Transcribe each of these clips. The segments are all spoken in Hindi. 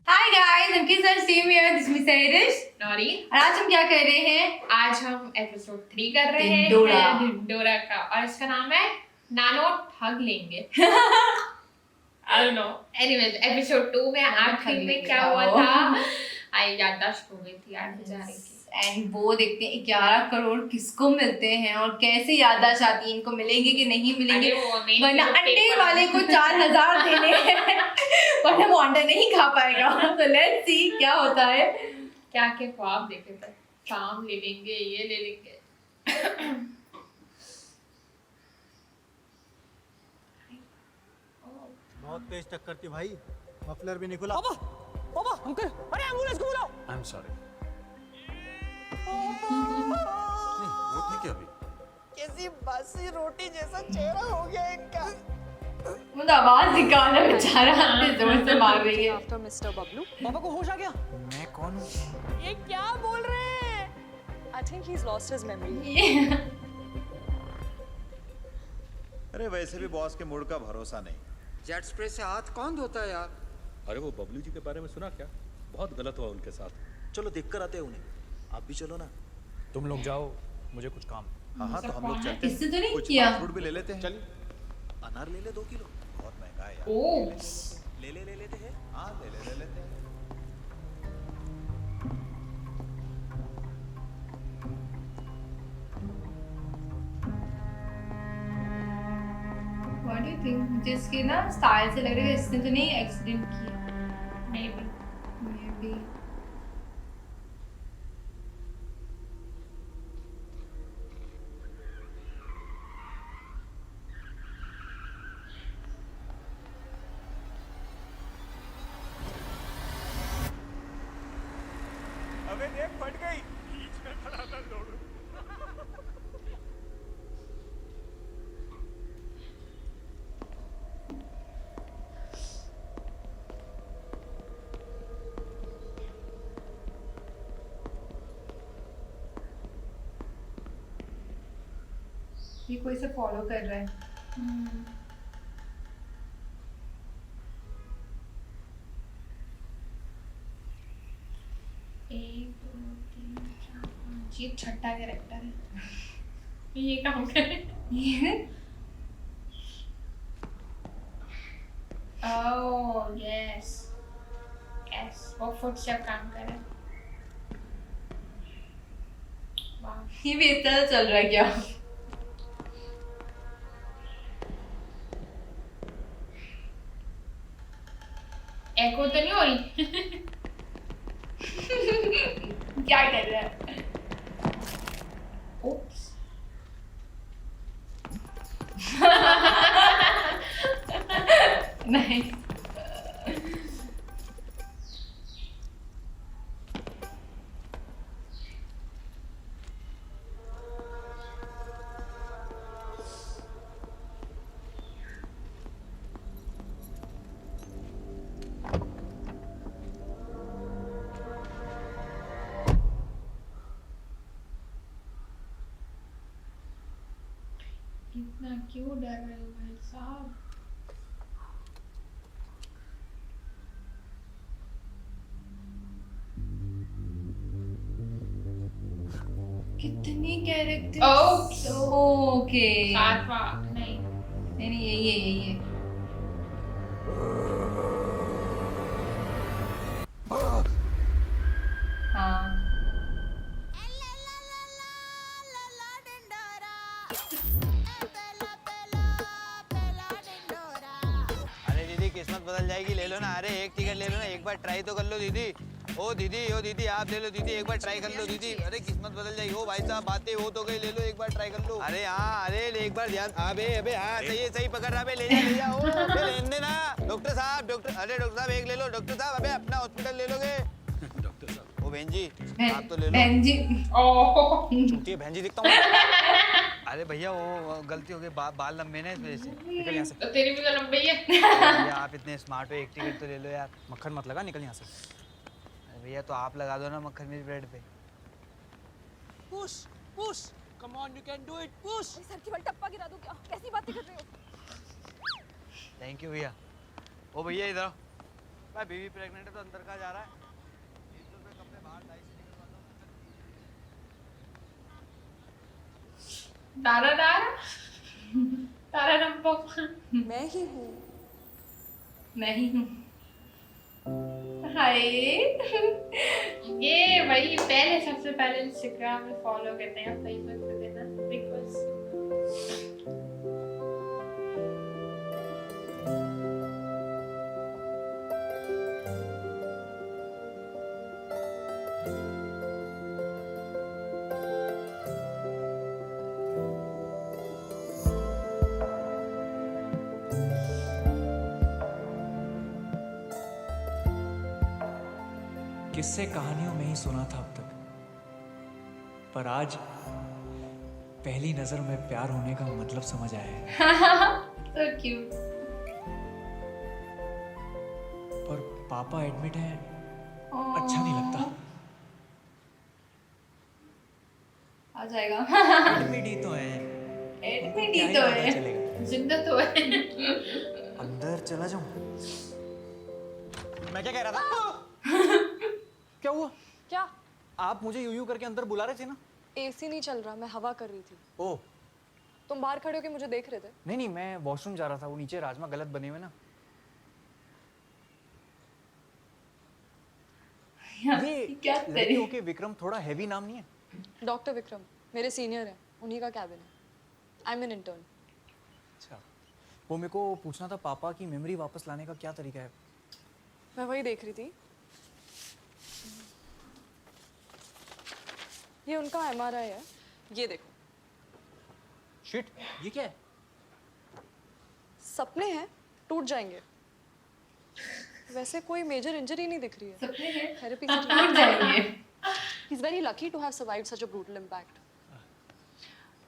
Hi guys, I'm Kisan Steam here. This is Miss Irish. नौरी, और आज हम क्या कर रहे हैं? आज हम एपिसोड 3 कर रहे हैं ढिंडोरा का, और इसका नाम है नानो ठग लेंगे। I don't know. Anyways, episode 2 में आखिर में क्या हुआ था? आई याददाश्त हो गई थी यार बेचारे की। एंड वो देखते हैं 11 करोड़ किसको मिलते हैं और कैसे याददाश्त आती है, इनको मिलेंगे कि नहीं मिलेंगे, वरना अंडे वाले को 4000 देने हैं वरना वो अंडा नहीं खा पाएगा। तो लेट्स सी क्या होता है। क्या के ख्वाब देखे थे, काम ले लेंगे, ये ले लेंगे। बहुत तेज टक्कर थी भाई, मफलर भी नहीं खुला। पापा, पापा, अंकल, अरे एम्बुलेंस को बुलाओ। I am sorry. वो ठीक है अभी। कैसी बासी रोटी जैसा चेहरा हो गया इनका। मुझे आवाज निकालना बेचारा हाथ जोर से मार रही है। आफ्टर मिस्टर बबलू, पापा को होश आ गया? मैं कौन हूँ? ये क्या बोल रहे हैं? I think he is lost his memory. अरे वैसे भी बॉस के मूड का भरोसा नहीं। जेट स्प्रे से हाथ कौन धोता है यार? अरे वो बबलू जी के बारे में सुना क्या? बहुत गलत हुआ उनके साथ। चलो देख कर आते हैं उन्हें, आप भी चलो ना। तुम लोग जाओ, मुझे कुछ काम। हाँ तो हम लोग चलते इससे तो नहीं कुछ किया। फ्रूट भी ले लेते हैं। चलिए। अनार ले ले 2 किलो, बहुत महंगा है यार। ओह, ले लेते हैं। हाँ ले लेते हैं। What do you think? मुझे इसके ना स्टाइल से लग रहा है इसने तो नहीं एक्सीडेंट किया। maybe. Maybe. अबे देख फट गई, बीच में खड़ा था लोडू। ये कोई से फॉलो कर रहा है। एक, दो, तीन, चार, 5, ये छठा कैरेक्टर है। ये काम करे। ओह यस, यस, वो फुट से काम करे। वाह, ये भी इस तरह चल रहा है क्या? एको तो नहीं हो रही? क्या कर रहा है? Oops. नहीं। इतना क्यों डर रहे हो भाई साहब? कितनी कैरेक्टर? Oops. ओके। सातवां नहीं। नहीं यही है। हाँ। अरे दीदी किस्मत बदल जाएगी, ले लो ना। अरे एक टिकट ले लो ना, एक बार ट्राई तो कर लो दीदी। ओ दीदी आप ले लो दीदी, एक बार ट्राई कर लो दीदी। अरे किस्मत बदल जाएगी। ओ भाई साहब बातें हो तो गई, ले लो एक बार ट्राई कर लो। अरे हाँ, अरे एक बार ध्यान। अबे हाँ, सही पकड़ रहा। अबे ले जा। ओ लेने ना डॉक्टर साहब, अरे डॉक्टर साहब एक ले लो। डॉक्टर साहब अबे अपना हॉस्पिटल ले लोगे? डॉक्टर साहब। ओ बहन जी आप तो ले लो। बहन जी। ओह, चूतिए बहन जी दिखता हूँ। अरे भैया वो गलती हो गई, बाल लंबे ना इस वजह से। निकल यहाँ से। तो तेरी भी तो लंबी है। भैया आप इतने स्मार्ट हो, एक टिकट तो ले लो यार। मक्खन मत लगा, निकल यहाँ से। अरे भैया तो आप लगा दो ना मक्खन मेरी ब्रेड पे। Push push, come on you can do it, push. Sir की बल टप्पा गिरा दूं क्या? कैसी बातें कर रहे हो? थैंक यू भैया। ओ भैया इधर आओ। भाई बीवी प्रेग्नेंट है तो अंदर का जा रहा है। 300 रुपए कपड़े बाहर 250 निकलवाता हूँ। तारा तारा तारा नंबर मैं ही हूँ। मैं ही हूँ। हाय ये भाई पहले सबसे पहले इंस्टाग्राम में फॉलो करते हैं, फेसबुक पे देना रिक्वेस्ट। किस्से कहानियों में ही सुना था अब तक, पर आज पहली नजर में प्यार होने का मतलब समझ आया है। so cute. पर पापा एडमिट हैं, अच्छा नहीं लगता। आ जाएगा। एडमिट ही तो है। एडमिट क्या ही ही तो पता है। चलेगा। जिंदा तो है। अंदर चला जाऊं। मैं क्या कह रहा था? क्या हुआ? क्या? आप मुझे यूं करके अंदर बुला रहे थे ना? एसी नहीं चल रहा, मैं हवा कर रही थी। ओह तुम बाहर खड़े होके मुझे देख रहे थे। नहीं, मैं वॉशरूम जा रहा था। वो नीचे राजमा गलत बने हुए ना। ये क्या लड़कियों के विक्रम थोड़ा हैवी नाम नहीं है? डॉक्टर विक्रम मेरे सीनियर हैं, उन्हीं का कैबिन है। I am an intern. अच्छा, वो मेरे को पूछना था, पापा की मेमोरी वापस लाने का क्या तरीका है? मैं वही देख रही थी। ये उनका एमआरआई है, ये देखो। शिट, ये क्या है? सपने हैं, टूट जाएंगे। वैसे कोई मेजर इंजरी नहीं दिख रही है। सपने हैं थेरेपी टूट जाएंगे। He is very lucky to have survived such a brutal impact.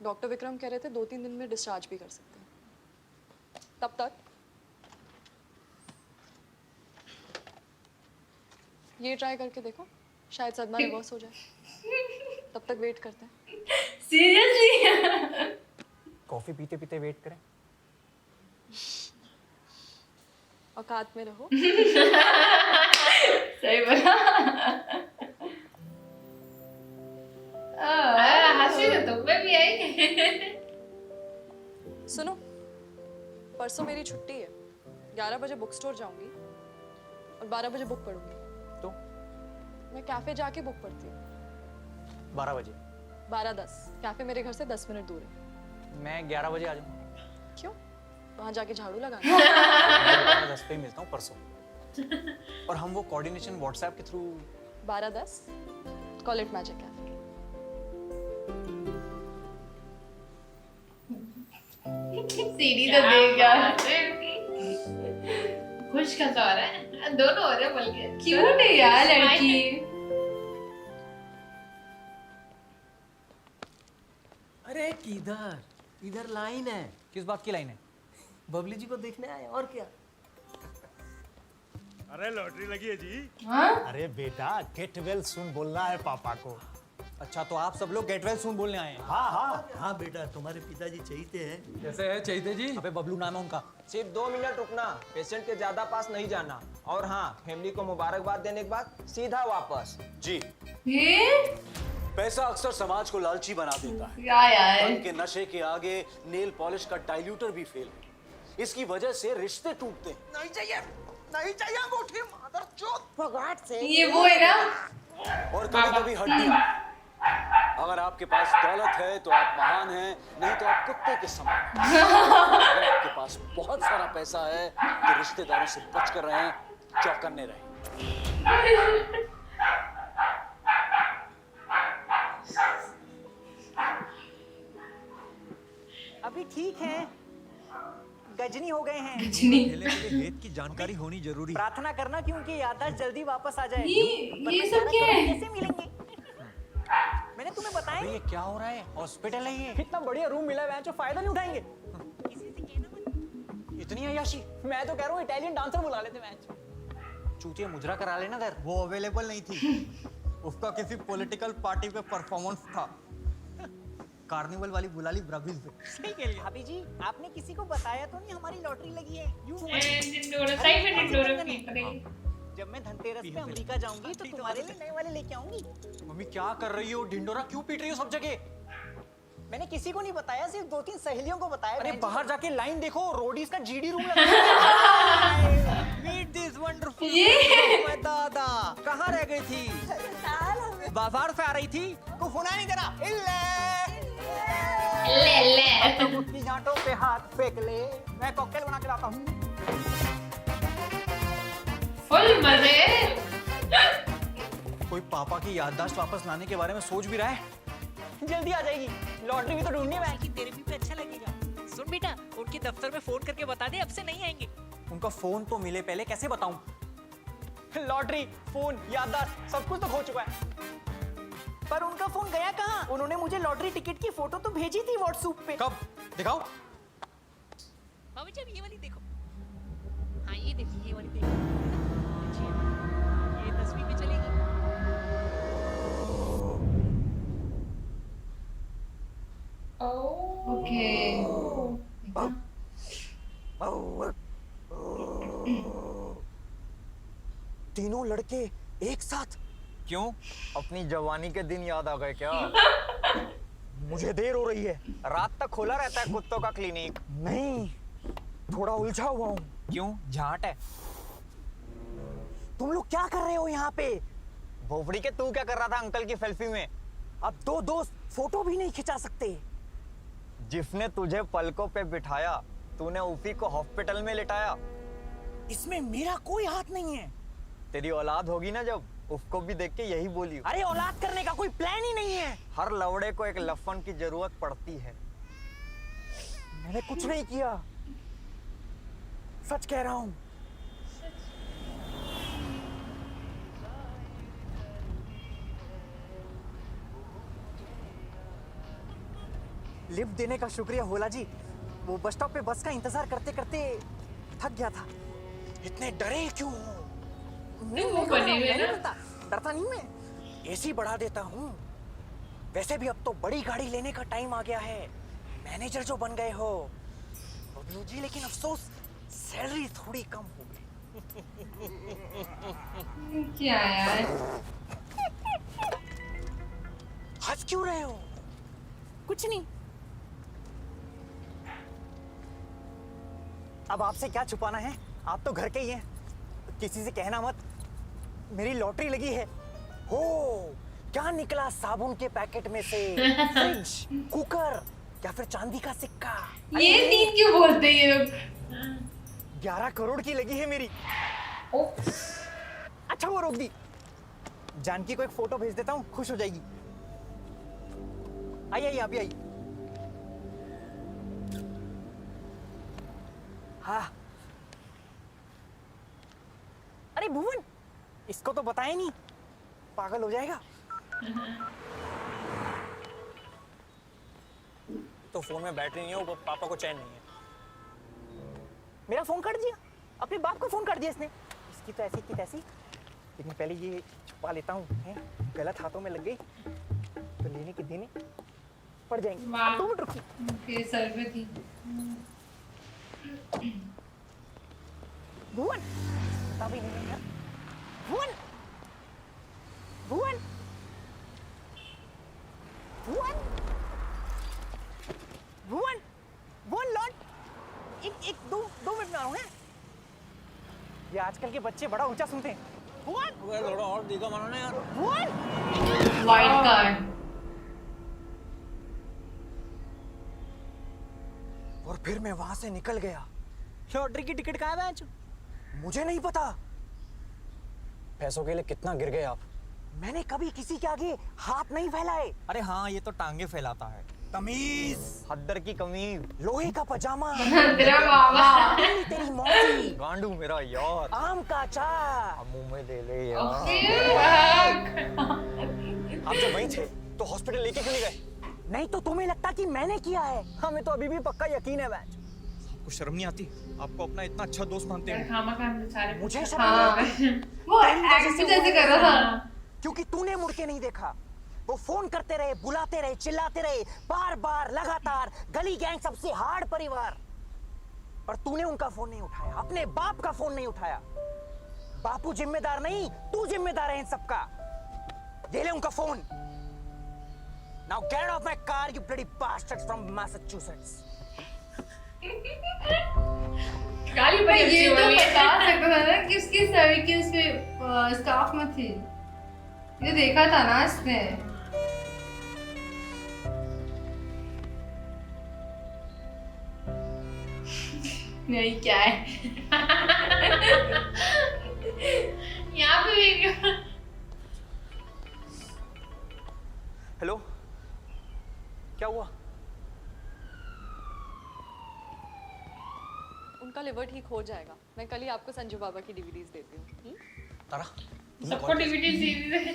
Doctor Vikram कह रहे थे 2-3 दिन में डिस्चार्ज भी कर सकते हैं। तब तक ये ट्राई करके देखो, शायद सदमा रिवर्स हो जाए। तब तक वेट करते हैं। सीरियसली? कॉफी पीते पीते वेट करें? औकात में रहो। सही बोला। हंसी तो तुम में भी आई। सुनो, परसों मेरी छुट्टी है। 11 बजे बुक स्टोर जाऊंगी और 12 बजे बुक पढ़ूंगी। तो मैं कैफे जाके बुक पढ़ती हूँ। 12 बजे? 12:10। कैफे मेरे घर से 10 मिनट दूर है। मैं 11 बजे आ जाऊंगा। क्यों? वहां जाके झाड़ू लगाना। 10 पे मिलता हूँ परसों। और हम वो कोऑर्डिनेशन व्हाट्सएप के through. 12:10 call it magic cafe. सीढ़ी तो देख यार। खुश का तो हो रहा है, दोनों हो रहे हैं बल्कि। क्यूट है यार लड़की। अरे किधर इधर लाइन है। किस बात की लाइन है? बबली जी को देखने आए और क्या। अरे लॉटरी लगी है जी। हाँ? अरे बेटा गेट वेल सुन बोलना है पापा को। अच्छा, तो आप सब लोग गेट वेल सून बोलने आए हैं? हाँ हाँ हाँ बेटा, तुम्हारे पिताजी चाहिए हैं। कैसे है चाहिए जी? अबे बबलू नाम है उनका। सिर्फ 2 मिनट रुकना, पेशेंट के ज्यादा पास नहीं जाना। और हाँ, फैमिली को मुबारकबाद देने के बाद सीधा वापस। जी। ये पैसा अक्सर समाज को लालची बना देता है। क्या यार? धन के नशे के आगे नेल पॉलिश का डाइल्यूटर भी फेल है। इसकी वजह से रिश्ते टूटते हैं। नहीं चाहिए, नहीं चाहिए अंगूठी, मदरचोद। भगवान से ये वो है ना? और कभी कभी हड्डियां। अगर आपके पास दौलत है तो आप महान हैं, नहीं तो आप कुत्ते के समान हैं। अगर आपके पास बहुत सारा पैसा है तो रिश्तेदारों से बचकर रहें, चौकन्ने रहें। अभी ठीक है, गजनी हो गए हैं। हेत की जानकारी होनी जरूरी। प्रार्थना करना कि उनकी याददाश्त जल्दी वापस आ जाए। ये सब क्या है? कैसे मिलेंगे? मैंने तुम्हें बताया। अबे ये क्या हो रहा है? हॉस्पिटल है ये। इतना बढ़िया रूम मिला है, जो फायदा नहीं उठाएंगे। इतनी अय्याशी। मैं तो कह रहा हूँ इटालियन डांसर बुला लेते मैच। चूतिया मुजरा करा लेना दर। वो अवेलेबल नहीं थी। उसका किसी पॉलिटिकल पार्टी पे परफॉर्मेंस था। कार्निवल वाली बुला ली ब्राजील से। सही कह लिया भाभी जी, आपने किसी को बताया तो नहीं हमारी लॉटरी लगी है? ढिंडोरा सही में ढिंडोरा पीट रही। जब मैं धनतेरस पे अमेरिका जाऊंगी तो तुम्हारे लिए नए वाले लेके आऊंगी। मम्मी क्या कर रही हो? ढिंडोरा क्यों पीट रही हो सब जगह? मैंने किसी को नहीं बताया, सिर्फ 2-3 सहेलियों को बताया। अरे बाहर जाके लाइन देखो, रोडीज का जीडी रूम लगा। Meet this wonderful. मैं दादा कहाँ रह गई थी? बाजार से आ रही थी, को सुना नहीं तेरा? ले जाटों पे हाथ फेंक ले, मैं कॉकटेल बना के लाता हूँ। फुल मजे। कोई पापा की याददाश्त वापस लाने के बारे में सोच भी रहा है? जल्दी आ जाएगी, लॉटरी भी तो ढूंढनी है। तेरे भी अच्छा लगेगा। सुन बेटा, उनके दफ्तर में फोन करके बता दे अब से नहीं आएंगे। उनका फोन तो मिले पहले, कैसे बताऊं? लॉटरी, फोन, याददाश्त सब कुछ तो खो चुका है। पर उनका फोन गया कहाँ? उन्होंने मुझे लॉटरी टिकट की फोटो तो भेजी थी व्हाट्सएप पे। कब? दिखाओ। बाबू जी अब ये वाली देखो। हाँ ये देखिए, ये वाली देखो। अच्छी है। ये 10वीं में चलेगी। ओके। तीनों लड़के एक साथ? क्यों? अपनी जवानी के दिन याद आ गए क्या? मुझे देर हो रही है। रात तक खोला रहता है कुत्तों का क्लिनिक। नहीं, थोड़ा उलझा हुआ हूँ। क्यों? झाट है। तुम लोग क्या कर रहे हो यहाँ पे? भोपड़ी के तू क्या कर रहा था अंकल की सेल्फी में? अब दो दोस्त फोटो भी नहीं खिंचा सकते। जिसने तुझे पलकों पे बिठाया, तूने उसी को हॉस्पिटल में लिटाया। इसमें मेरा कोई हाथ नहीं है। तेरी औलाद होगी ना जब, उसको भी देख के यही बोली। अरे औलाद करने का कोई प्लान ही नहीं है। हर लवड़े को एक लफन की जरूरत पड़ती है। मैंने कुछ नहीं किया, सच कह रहा हूं। लिफ्ट देने का शुक्रिया होला जी। वो बस स्टॉप पे बस का इंतजार करते करते थक गया था। इतने डरे क्यों हो? डरता नहीं मैं, एसी बढ़ा देता हूँ। वैसे भी अब तो बड़ी गाड़ी लेने का टाइम आ गया है। मैनेजर जो बन गए हो बबलू जी, लेकिन अफसोस सैलरी थोड़ी कम हो गई। क्या यार? हंस क्यों रहे हो? कुछ नहीं। अब आपसे क्या छुपाना है, आप तो घर के ही हैं। किसी से कहना मत, मेरी लॉटरी लगी है। हो, क्या निकला साबुन के पैकेट में से? फ्रिज, कुकर या फिर चांदी का सिक्का? ये तीन क्यों बोलते हैं ये लोग? 11 करोड़ की लगी है मेरी। अच्छा वो रोक दी। जानकी को एक फोटो भेज देता हूँ, खुश हो जाएगी। आई आप भी आई। हाँ। अरे भुवन, इसको तो बताया नहीं, पागल हो जाएगा। तो फोन में बैटरी नहीं है, वो पापा को चैन नहीं है। मेरा फोन काट दिया, अपने बाप को फोन काट दिया इसने। इसकी तो ऐसी की तैसी। लेकिन पहले ये छुपा लेता हूँ, गलत हाथों में लग गई तो लेने के देने पड़ जाएंगे। 2 मिनट रुकिए। सर पे थी। भुवन, बता भी नहीं यार। भुवन, भुवन, भुवन, भुवन, भुवन लौट। एक दो मिनट में आ रहा हूँ। ये आजकल के बच्चे बड़ा ऊंचा सुनते हैं। भुवन, थोड़ा और दीगा मानो ना यार। भुवन, वाइल्ड कार्ड। और फिर मैं वहां से निकल गया। लॉटरी की टिकट कहाँ है बेंच? मुझे नहीं पता। पैसों के लिए कितना गिर गए आप? मैंने कभी किसी के आगे हाथ नहीं फैलाए। अरे हाँ, ये तो टांगे फैलाता है। तमीज, हद्दर की कमीज, लोहे का पजामा, तेरा मामा, तेरी मौसी, गांडू मेरा यार, आम का अचार, मुंह में ले ले यार। आप जब वहीं थे तो हॉस्पिटल लेके क्यों नहीं गए? नहीं तो तुम्हें लगता कि मैंने किया है? हमें तो अभी भी पक्का यकीन है बैच। आपको शर्म नहीं आती? आपको अपना इतना अच्छा दोस्त मानते हैं। मुझे शर्म नहीं आती। वो एक्ट जैसे कर रहा था। क्योंकि तूने मुड़ के नहीं देखा। वो फोन करते रहे, बुलाते रहे, चिल्लाते रहे, बार बार लगातार, गली गैंग सबसे हार्ड परिवार, पर तूने उनका फोन नहीं उठाया, अपने बाप का फोन नहीं उठाया। बापू जिम्मेदार नहीं, तू जिम्मेदार है इन सबका। दे ले उनका phone. Now get off my car, you bloody bastards from Massachusetts. गाली पर बड़ी ये अच्छी तो बोली है। बता सकता था ना कि उसकी सभी की उसपे स्टाफ में थी। ये देखा था ना इसने। नहीं क्या है यहाँ पे भी हेलो, क्या हुआ? उनका लिवर ठीक हो जाएगा। मैं कल ही आपको संजू बाबा की डीवीडीज देती हूँ। तारा, सबको डीवीडी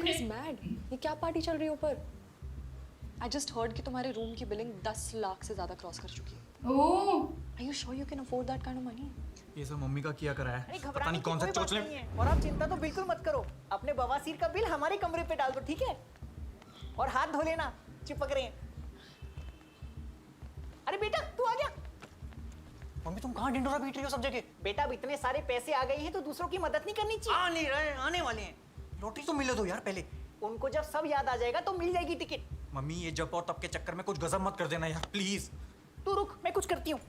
He's mad. ये क्या पार्टी चल रही है ऊपर? I just heard कि तुम्हारे रूम की बिलिंग 10 लाख से ज्यादा क्रॉस कर चुकी है। ओह Are you sure you can afford that kind of money? ये सब मम्मी का किया करा अरे है। घबराने पता नहीं की कौन सा कोई बात चोचले। नहीं है। और आप चिंता तो बिल्कुल मत करो, अपने बवासीर का बिल हमारे कमरे पे डाल दो, ठीक है? और हाथ धो लेना, चिपक रहे हैं। अरे बेटा तू आ गया। मम्मी तुम कहाँ ढिंडोरा पीट रही हो सब जगह? बेटा अब इतने सारे पैसे आ गए हैं तो दूसरों की मदद नहीं करनी चाहिए। आ नहीं रहे, आने वाले हैं। लॉटरी तो मिले दो यार पहले। उनको जब सब याद आ जाएगा तो मिल जाएगी टिकट। मम्मी ये जब और तब के चक्कर में कुछ गजब मत कर देना यार प्लीज। तू रुक, मैं कुछ करती हूँ।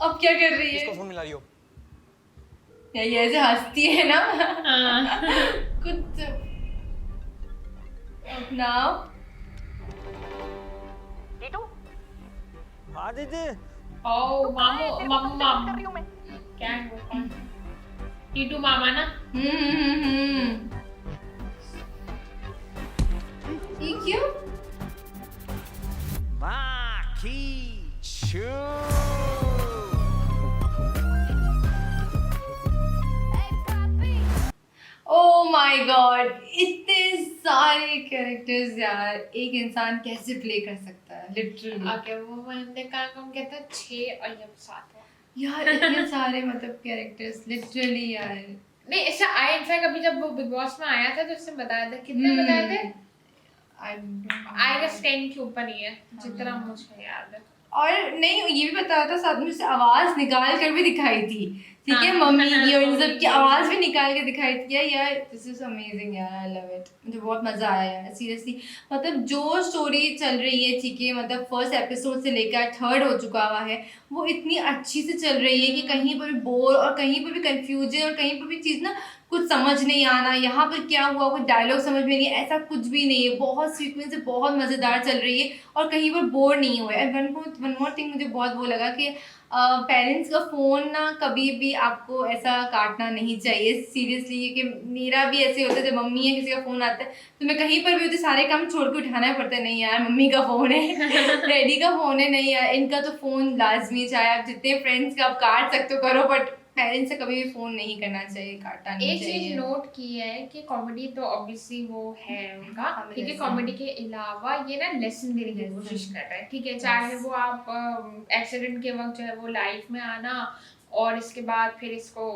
अब क्या कर रही किसको है? फोन मिला रही हो? ये ऐसे हंसती है ना। कुछ अपना टीटू हाँ दीदी। ओ मामू मामू कर मामू रही हूँ मैं। क्या है वो कौन? टीटू मामा ना? ये क्यों? ओह माय गॉड, इतने सारे कैरेक्टर्स यार, एक इंसान कैसे प्ले कर सकता है लिटरली। आगे वो मैंने कहा कौन कहता है 6 और ये 7 है यार इतने सारे मतलब कैरेक्टर्स लिटरली यार। नहीं ऐसा आया इनफैक्ट अभी जब वो बिग बॉस में आया था तो उसने बताया था कितने बताए थे आई गेस 10 के ऊपर ही है जितना मुझे याद है। और नहीं ये भी बताया था साथ में से आवाज निकाल कर भी दिखाई थी, ठीक है, हाँ। मम्मी की और इन सब की आवाज भी निकाल के दिखाई थी यार। दिस इज अमेजिंग यार, आई लव इट। मुझे बहुत मजा आया यार सीरियसली। मतलब जो स्टोरी चल रही है, ठीक है, मतलब फर्स्ट एपिसोड से लेकर 3rd हो चुका हुआ है, वो इतनी अच्छी से चल रही है कि कहीं पर भी बोर और कहीं पर भी कंफ्यूजन और कहीं पर भी चीज़ ना कुछ समझ नहीं आना, यहाँ पर क्या हुआ कोई डायलॉग समझ में नहीं, ऐसा कुछ भी नहीं है। बहुत सीक्वेंस से बहुत मज़ेदार चल रही है और कहीं पर बोर नहीं हुए। एंड वन मोर थिंग मुझे बहुत वो लगा कि पेरेंट्स का फ़ोन ना कभी भी आपको ऐसा काटना नहीं चाहिए सीरियसली, क्योंकि मेरा भी ऐसे होता है जब मम्मी है किसी का फ़ोन आता है तो मैं कहीं पर भी होती सारे काम छोड़ के उठाना पड़ता है। नहीं यार मम्मी का फ़ोन है डैडी का फ़ोन है, नहीं यार इनका तो फ़ोन लाजमी, चाहे आप जितने फ्रेंड्स का आप काट सकते हो करो, बट पेरेंट्स से कभी भी फ़ोन नहीं करना चाहिए, काटना नहीं एक चाहिए। चीज नोट की है कि कॉमेडी तो ऑब्वियसली वो है उनका, ठीक है, कॉमेडी के अलावा ये ना लेसन देने की कोशिश कर रहा है, ठीक है, चाहे वो आप एक्सीडेंट के वक्त जो है वो लाइफ में आना और इसके बाद फिर इसको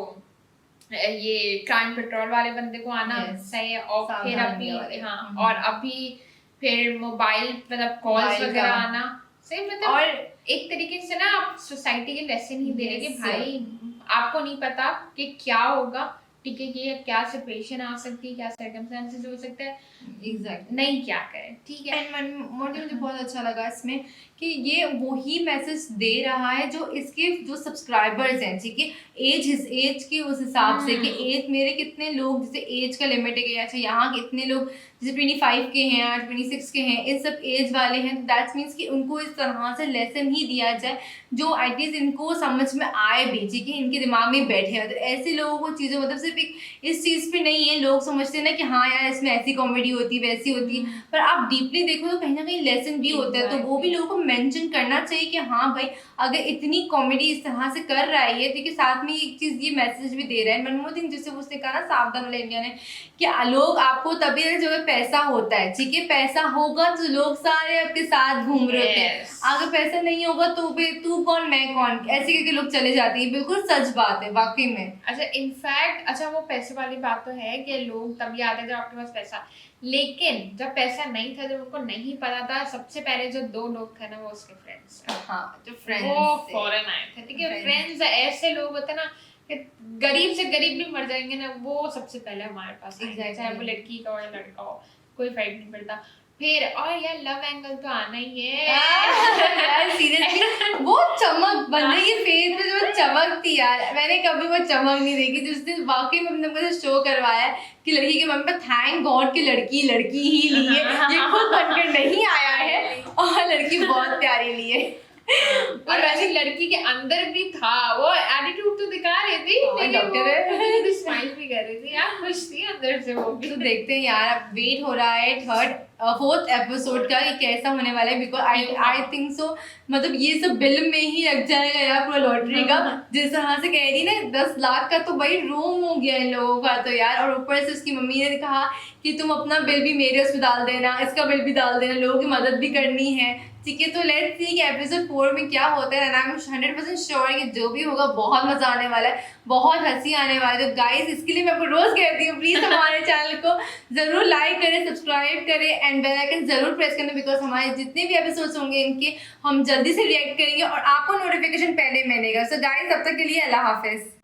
ये क्राइम पेट्रोल वाले बंदे को आना सही है, और फिर अभी हाँ और अभी फिर मोबाइल मतलब कॉल्स वगैरह आना सही, मतलब और एक तरीके से ना आप सोसाइटी के लेसन ही दे रहे कि भाई आपको नहीं पता कि क्या होगा, ठीक है, कि क्या सिचुएशन आ सकती है, क्या सर्कमस्टेंसेस हो सकते हैं, एग्जैक्टली नहीं क्या करें, ठीक है। एंड मुझे बहुत अच्छा लगा इसमें कि ये वही मैसेज दे रहा है जो इसके जो सब्सक्राइबर्स हैं, ठीक है, एज के उस हिसाब से कि एज मेरे कितने लोग, जैसे एज का लिमिट है कि अच्छा यहाँ कितने लोग जैसे 25 के हैं या 26 के हैं, इन सब एज वाले हैं, तो दैट्स मीन्स कि उनको इस तरह से लेसन ही दिया जाए जो एटलीस्ट इनको समझ में आए भी, ठीक है, इनके दिमाग में बैठे। तो ऐसे लोगों को चीज़ें मतलब सिर्फ एक इस चीज़ पे नहीं है, लोग समझते हैं ना कि हाँ यार इसमें ऐसी कॉमेडी होती है वैसी होती है, पर आप डीपली देखो तो कहीं ना कहीं लेसन भी होता है, तो वो भी लोगों को मेंशन करना चाहिए कि हाँ भाई अगर इतनी कॉमेडी इस तरह से कर रहा है ये, ठीक है, साथ में एक चीज़ ये मैसेज भी दे रहा है। मनमोहन सिंह जैसे उसने कहा ना सावधान वाले इंडिया ने कि लोग आपको तभी जो है पैसा होता है, ठीक है, पैसा होगा तो लोग सारे आपके साथ घूम रहे होते हैं, अगर पैसा नहीं होगा तो तू कौन मैं कौन, ऐसे करके लोग चले जाते हैं। बिल्कुल सच बात है वाकई में। अच्छा इनफैक्ट अच्छा वो पैसे वाली बात तो है कि लोग तभी आते हैं जब आपके पास पैसा, लेकिन जब पैसा नहीं था, जब उनको नहीं पता था, सबसे पहले जो 2 लोग थे ना वो उसके फ्रेंड्स थे। हाँ जो फ्रेंड्स वो फॉरेन आए थे, ठीक है। Friends. फ्रेंड्स ऐसे लोग होते हैं ना कि गरीब से गरीब भी मर जाएंगे ना, वो सबसे पहले हमारे पास आएंगे, Exactly. चाहे वो लड़की का हो या लड़का हो, कोई फर्क नहीं पड़ता। फिर और यार लव एंगल तो आना ही है यार सीरियसली वो चमक बंदे की फेस पे जो चमक थी यार, मैंने कभी वो चमक नहीं देखी जिस दिन वाकई में हमने मुझे शो करवाया कि लड़की के मन पे थैंक गॉड कि लड़की ही ली है, ये खुद बनकर नहीं आया है और लड़की बहुत प्यारी ली है। और वैसे लड़की के अंदर भी था, वो एटीट्यूड तो दिखा रही थी, लेकिन डॉक्टर है। वो स्माइल भी कर रही थी यार, खुश थी अंदर से वो भी। तो देखते हैं यार, अब वेट हो रहा है 4th एपिसोड का, ये कैसा होने वाला है, बिकॉज आई थिंक सो मतलब ये सब बिल में ही लग जाएगा यार पूरा लॉटरी का। जिस तरह से कह रही ना 10 लाख का, तो भाई रूम हो गया इन लोगों का तो यार। और ऊपर से उसकी मम्मी ने कहा कि तुम अपना बिल भी मेरे उसमें डाल देना, इसका बिल भी डाल देना, लोगों की मदद भी करनी है, ठीक है। तो लेट्स सी कि एपिसोड 4 में क्या होता है, एंड आई एम 100% श्योर कि जो भी होगा बहुत मजा आने वाला है, बहुत हंसी आने वाली है। तो गाइस इसके लिए मैं आपको रोज कहती हूँ प्लीज हमारे चैनल को जरूर लाइक करें, सब्सक्राइब करें एंड बेल आइकन जरूर प्रेस करना, बिकॉज हमारे जितने भी एपिसोड्स होंगे इनके हम जल्दी से रिएक्ट करेंगे और आपको नोटिफिकेशन पहले मिलेगा। सो गाइस तब तक के लिए अल्लाह हाफिज।